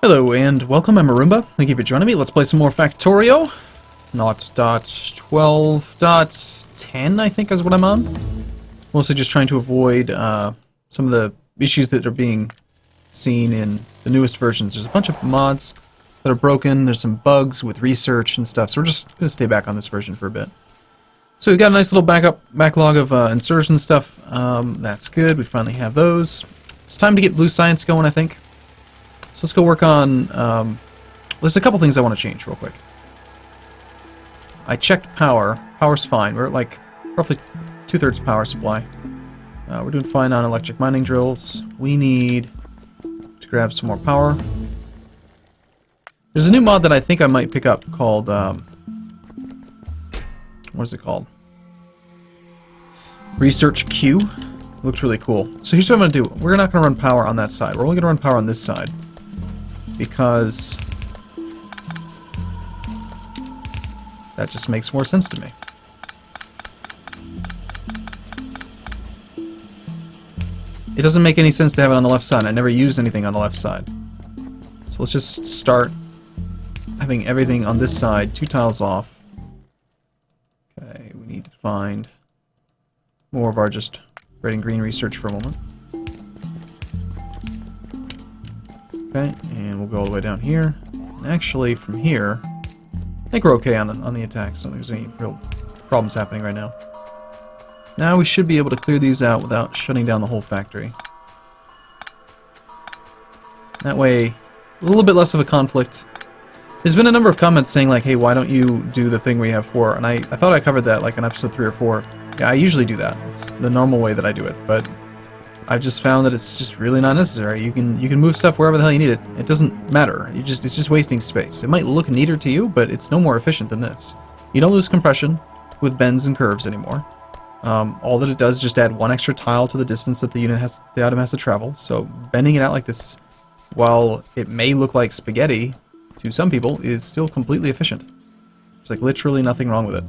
Hello and welcome, I'm Arumba. Thank you for joining me. Let's play some more Factorio. Not .12.10, I think is what I'm on. Mostly just trying to avoid some of the issues that are being seen in the newest versions. There's a bunch of mods that are broken, there's some bugs with research and stuff, so we're just going to stay back on this version for a bit. So we've got a nice little backlog of insertion stuff. That's good, we finally have those. It's time to get blue science going, I think. So let's go work on, there's a couple things I want to change real quick. I checked power. Power's fine. We're at like roughly 2/3 power supply. We're doing fine on electric mining drills. We need to grab some more power. There's a new mod that I think I might pick up called, what is it called? Research Q. Looks really cool. So here's what I'm going to do. We're not going to run power on that side. We're only going to run power on this side. Because that just makes more sense to me. It doesn't make any sense to have it on the left side. I never use anything on the left side. So let's just start having everything on this side, 2 tiles off. Okay, we need to find more of our just red and green research for a moment. Okay, and we'll go all the way down here. And actually, from here, I think we're okay on the attacks. I don't think there's any real problems happening right now. Now we should be able to clear these out without shutting down the whole factory. That way, a little bit less of a conflict. There's been a number of comments saying like, hey, why don't you do the thing where you have 4? And I thought I covered that like in episode 3 or 4. Yeah, I usually do that. It's the normal way that I do it, but I've just found that it's just really not necessary. You can move stuff wherever the hell you need it. It doesn't matter. It's just wasting space. It might look neater to you, but it's no more efficient than this. You don't lose compression with bends and curves anymore. All that it does is just add 1 extra tile to the distance that the item has to travel. So bending it out like this, while it may look like spaghetti to some people, is still completely efficient. There's like literally nothing wrong with it.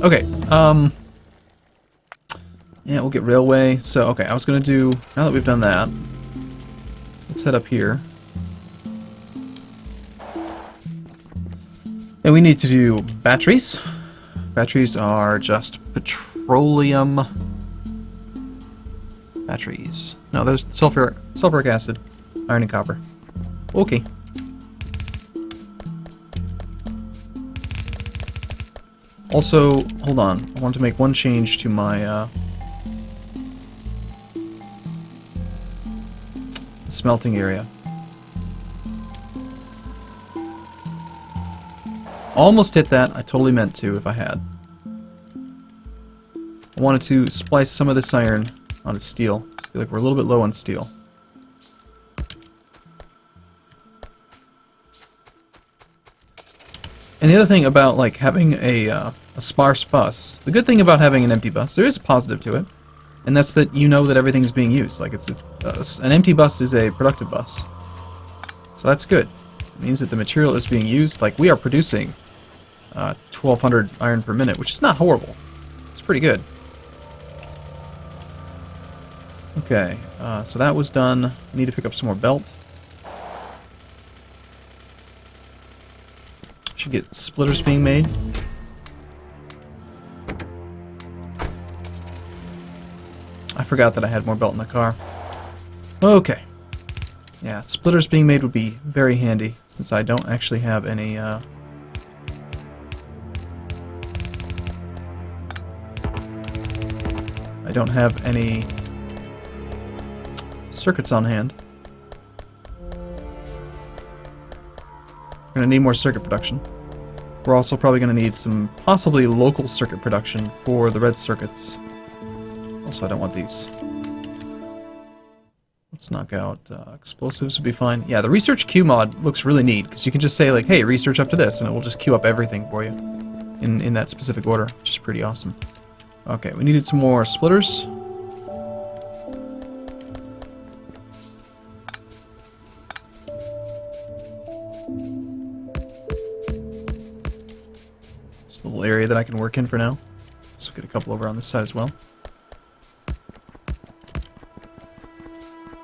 Okay, yeah, we'll get railway. So, okay, I was gonna do, now that we've done that, let's head up here. And we need to do batteries. Batteries are just petroleum batteries. No, there's sulfuric acid, iron and copper. Okay. Also, hold on, I want to make one change to my smelting area. Almost hit that, I totally meant to if I had. I wanted to splice some of this iron onto steel. I feel like we're a little bit low on steel. And the other thing about like having a sparse bus, the good thing about having an empty bus, there is a positive to it, and that's that you know that everything's being used. Like an empty bus is a productive bus, so that's good. It means that the material is being used. Like we are producing 1,200 iron per minute, which is not horrible. It's pretty good. Okay, so that was done. I need to pick up some more belt. Should get splitters being made. I forgot that I had more belt in the car. Okay. Yeah, splitters being made would be very handy, since I don't actually have any, I don't have any circuits on hand. We're going to need more circuit production. We're also probably going to need some possibly local circuit production for the red circuits. Also, I don't want these. Let's knock out explosives would be fine. Yeah, the research queue mod looks really neat, because you can just say like, hey, research up to this, and it will just queue up everything for you in that specific order, which is pretty awesome. Okay, we needed some more splitters. Just a little area that I can work in for now. So we've got a couple over on this side as well.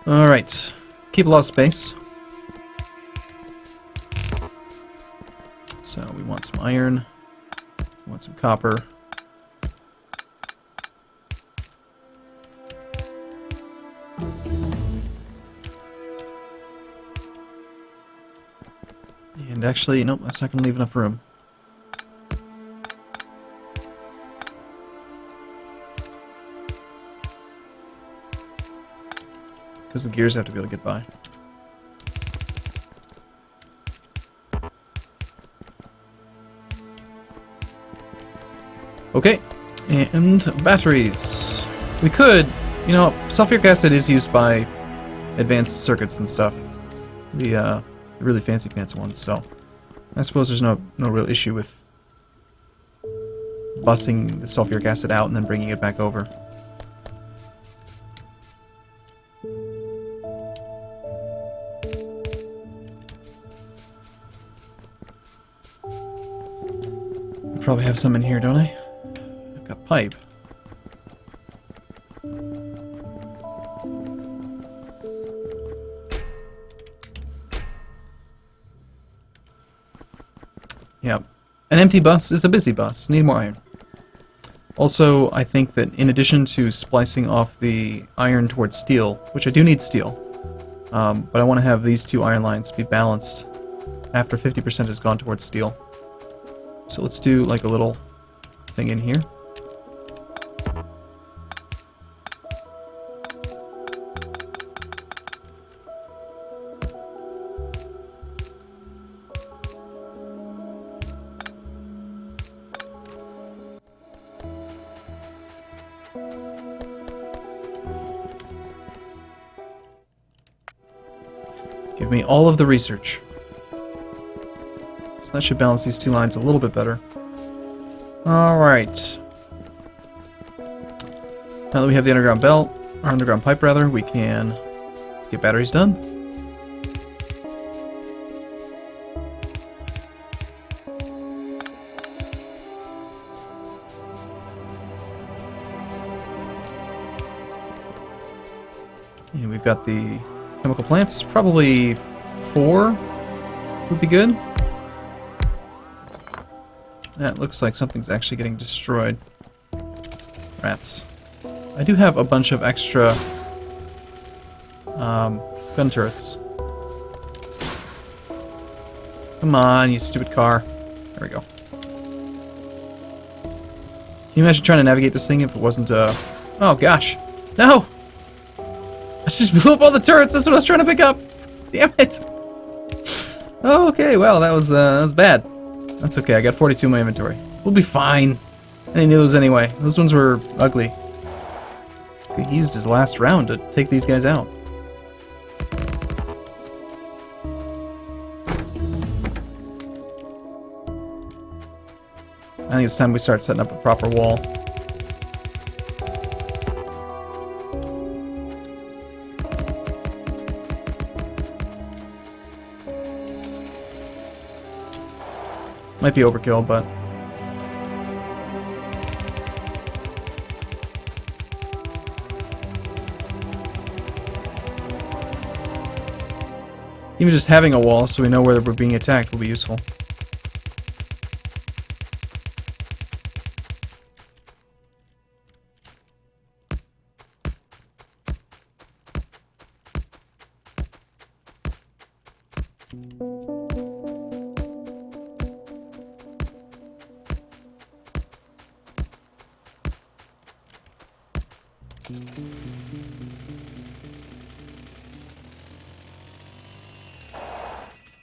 Alright. Keep a lot of space. So we want some iron. We want some copper. And actually, nope, that's not going to leave enough room. Because the gears have to be able to get by. Okay, and batteries. We could, you know, sulfuric acid is used by advanced circuits and stuff. The really fancy ones, so I suppose there's no real issue with bussing the sulfuric acid out and then bringing it back over. I probably have some in here, don't I? I've got pipe. Yeah, an empty bus is a busy bus. Need more iron. Also, I think that in addition to splicing off the iron towards steel, which I do need steel, but I want to have these two iron lines be balanced after 50% has gone towards steel. So let's do like a little thing in here. Give me all of the research. So that should balance these two lines a little bit better. Alright. Now that we have the underground belt, or underground pipe rather, we can get batteries done. And we've got the chemical plants. Probably 4 would be good. That looks like something's actually getting destroyed. Rats. I do have a bunch of extra gun turrets. Come on, you stupid car. There we go. Can you imagine trying to navigate this thing if it wasn't oh gosh. No! I just blew up all the turrets, that's what I was trying to pick up! Damn it! Okay, well, that was bad. That's okay, I got 42 in my inventory. We'll be fine. I didn't need those anyway. Those ones were ugly. He used his last round to take these guys out. I think it's time we start setting up a proper wall. Might be overkill, but even just having a wall so we know where we're being attacked will be useful.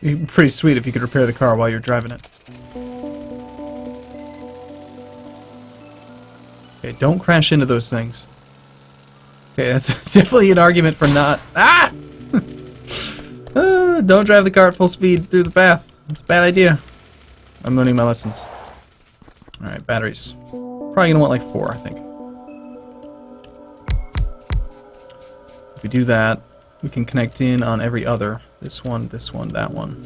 It'd be pretty sweet if you could repair the car while you're driving it. Okay, don't crash into those things. Okay, that's definitely an argument for not... Ah! Don't drive the car at full speed through the path. It's a bad idea. I'm learning my lessons. Alright, batteries. Probably gonna want like 4, I think. If we do that, we can connect in on every other. This one, that one.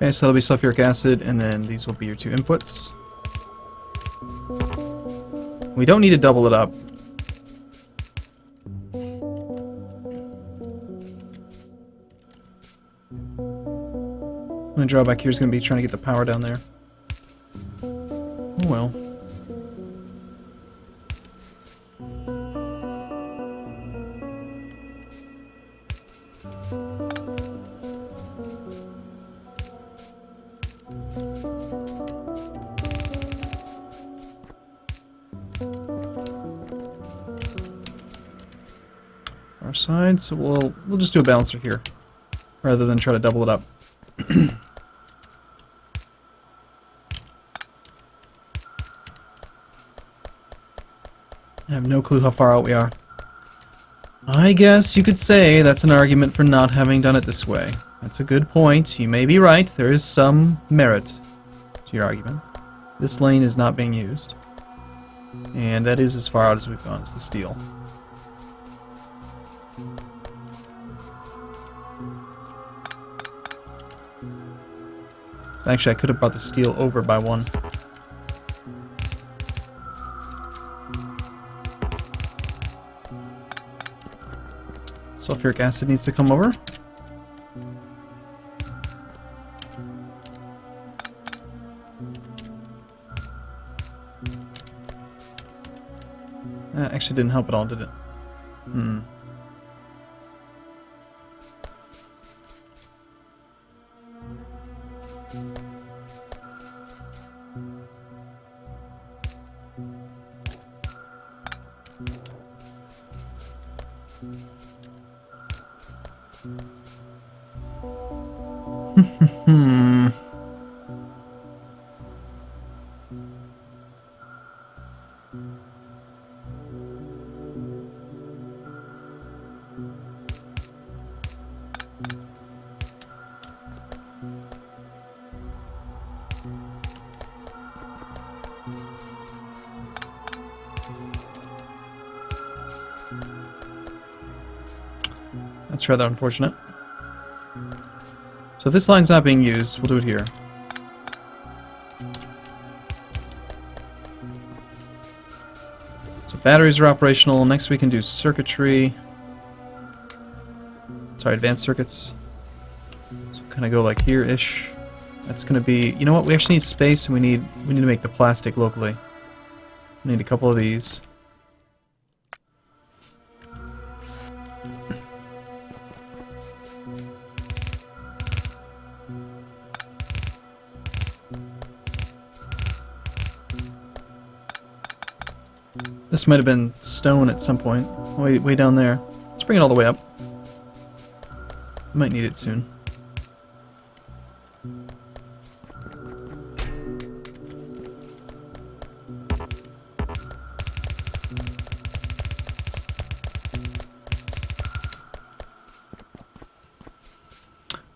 Okay, so that'll be sulfuric acid, and then these will be your two inputs. We don't need to double it up. The drawback here is going to be trying to get the power down there. Oh well. Our side, so we'll just do a balancer here, rather than try to double it up. I have no clue how far out we are. I guess you could say that's an argument for not having done it this way. That's a good point. You may be right. There is some merit to your argument. This lane is not being used. And that is as far out as we've gone as the steel. Actually, I could have brought the steel over by one. Sulfuric acid needs to come over. That actually didn't help at all, did it? Hmm. Hmm. That's rather unfortunate. So if this line's not being used, we'll do it here. So batteries are operational. Next we can do circuitry. Sorry, advanced circuits. So kind of go like here-ish. That's going to be... You know what? We actually need space, and we need to make the plastic locally. We need a couple of these. This might have been stone at some point. Way down there. Let's bring it all the way up. Might need it soon.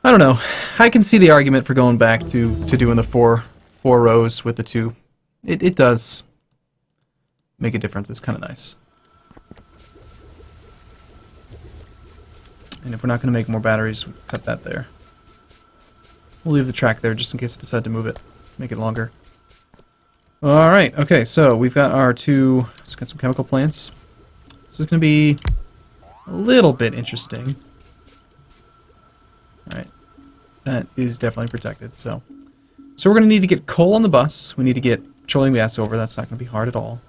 I don't know. I can see the argument for going back to doing the four rows with the two. It does make a difference. It's kind of nice. And if we're not going to make more batteries, we'll cut that there. We'll leave the track there just in case I decide to move it. Make it longer. Alright, okay, so we've got our two... Let's get some chemical plants. This is going to be a little bit interesting. Alright. That is definitely protected, so... So we're going to need to get coal on the bus. We need to get petroleum gas over. That's not going to be hard at all.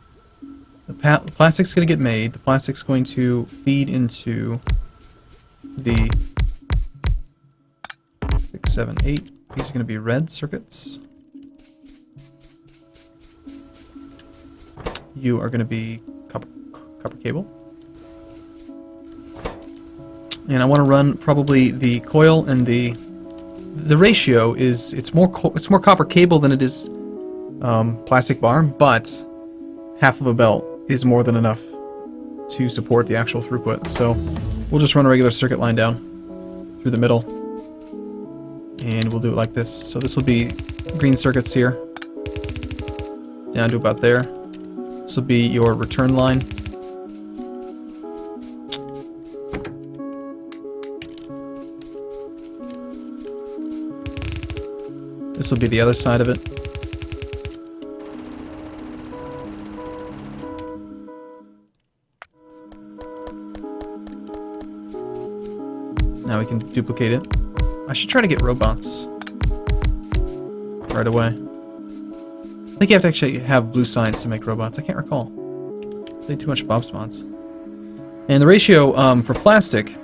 The plastic's going to get made. The plastic's going to feed into the 6, 7, 8. These are going to be red circuits. You are going to be copper cable. And I want to run probably the coil and the ratio is it's more copper cable than it is plastic bar, but half of a belt is more than enough to support the actual throughput. So we'll just run a regular circuit line down through the middle, and we'll do it like this. So this will be green circuits here, down to about there. This will be your return line. This will be the other side of it. Now we can duplicate it. I should try to get robots right away. I think you have to actually have blue signs to make robots. I can't recall. Played too much Bob's Mods. And the ratio for plastic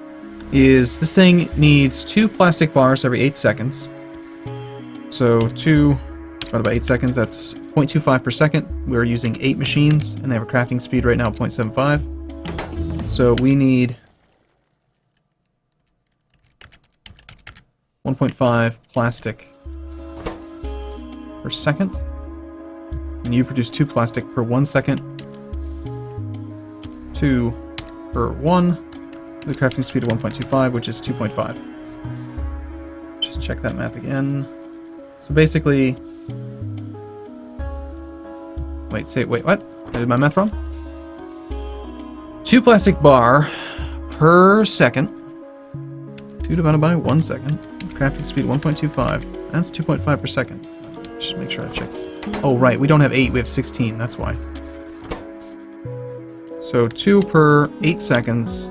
is this thing needs 2 plastic bars every 8 seconds. So 2 divided by 8 seconds, that's 0.25 per second. We're using 8 machines, and they have a crafting speed right now of 0.75. So we need 1.5 plastic per second. And you produce 2 plastic per 1 second. 2 per 1. The crafting speed of 1.25, which is 2.5. Just check that math again. So basically... Wait, what? I did my math wrong? 2 plastic bar per second. 2 divided by 1 second. Crafting speed 1.25. That's 2.5 per second. Just make sure I check this. Oh, right. We don't have 8. We have 16. That's why. So 2 per 8 seconds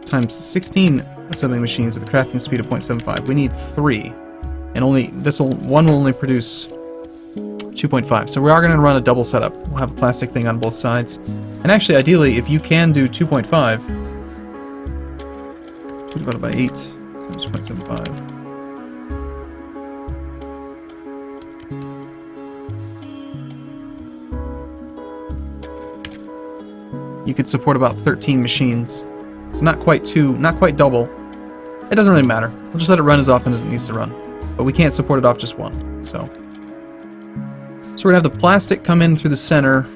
times 16 assembling machines with a crafting speed of 0.75. We need 3. And only one will only produce 2.5. So we are going to run a double setup. We'll have a plastic thing on both sides. And actually, ideally, if you can do 2.5, 2 divided by 8 times 0.75. You could support about 13 machines. So not quite double. It doesn't really matter. We'll just let it run as often as it needs to run. But we can't support it off just one, so. So we're gonna have the plastic come in through the center.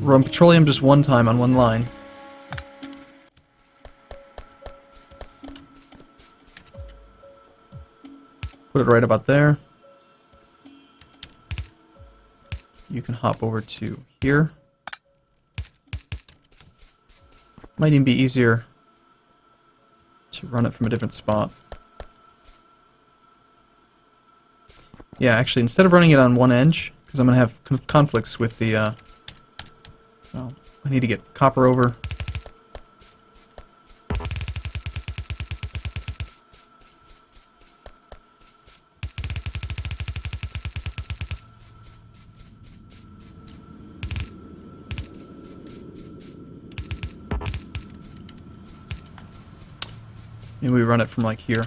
Run petroleum just one time on one line. Put it right about there. You can hop over to here. Might even be easier to run it from a different spot. Yeah, actually, instead of running it on one edge, because I'm going to have conflicts with the, well, I need to get copper over. And we run it from like here.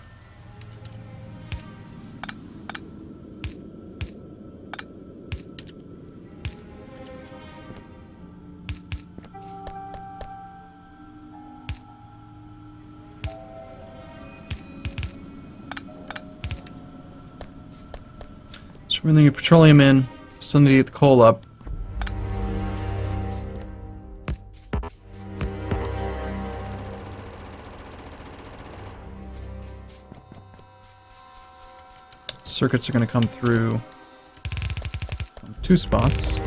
So we're going to get petroleum in. Still need to get the coal up. Circuits are going to come through on 2 spots.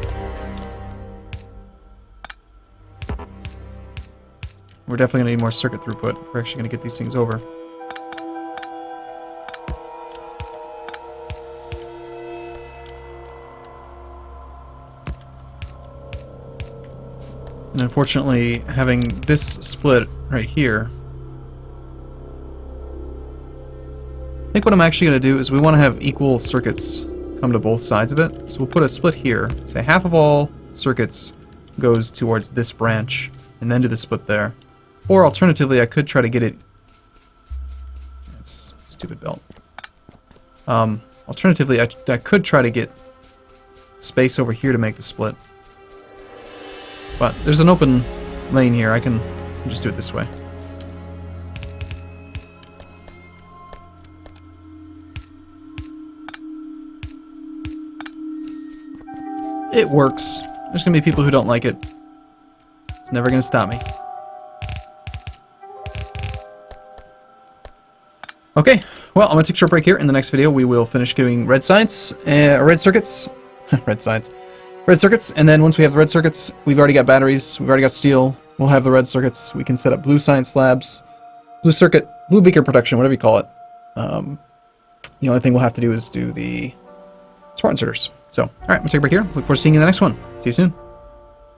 We're definitely going to need more circuit throughput if we're actually going to get these things over. And unfortunately, having this split right here, I think what I'm actually going to do is we want to have equal circuits come to both sides of it. So we'll put a split here. Say half of all circuits goes towards this branch, and then do the split there. Or alternatively, I could try to get it... That's a stupid belt. Alternatively, I could try to get space over here to make the split. But there's an open lane here. I can just do it this way. It works. There's gonna be people who don't like it. It's never gonna stop me. Okay, well, I'm gonna take a short break here. In the next video, we will finish doing red circuits, red circuits, and then once we have the red circuits, we've already got batteries, we've already got steel, we'll have the red circuits, we can set up blue science slabs, blue circuit Blue Beaker production, whatever you call it. The only thing we'll have to do is do the smart inserters. So, all right, we'll take a break here. Look forward to seeing you in the next one. See you soon.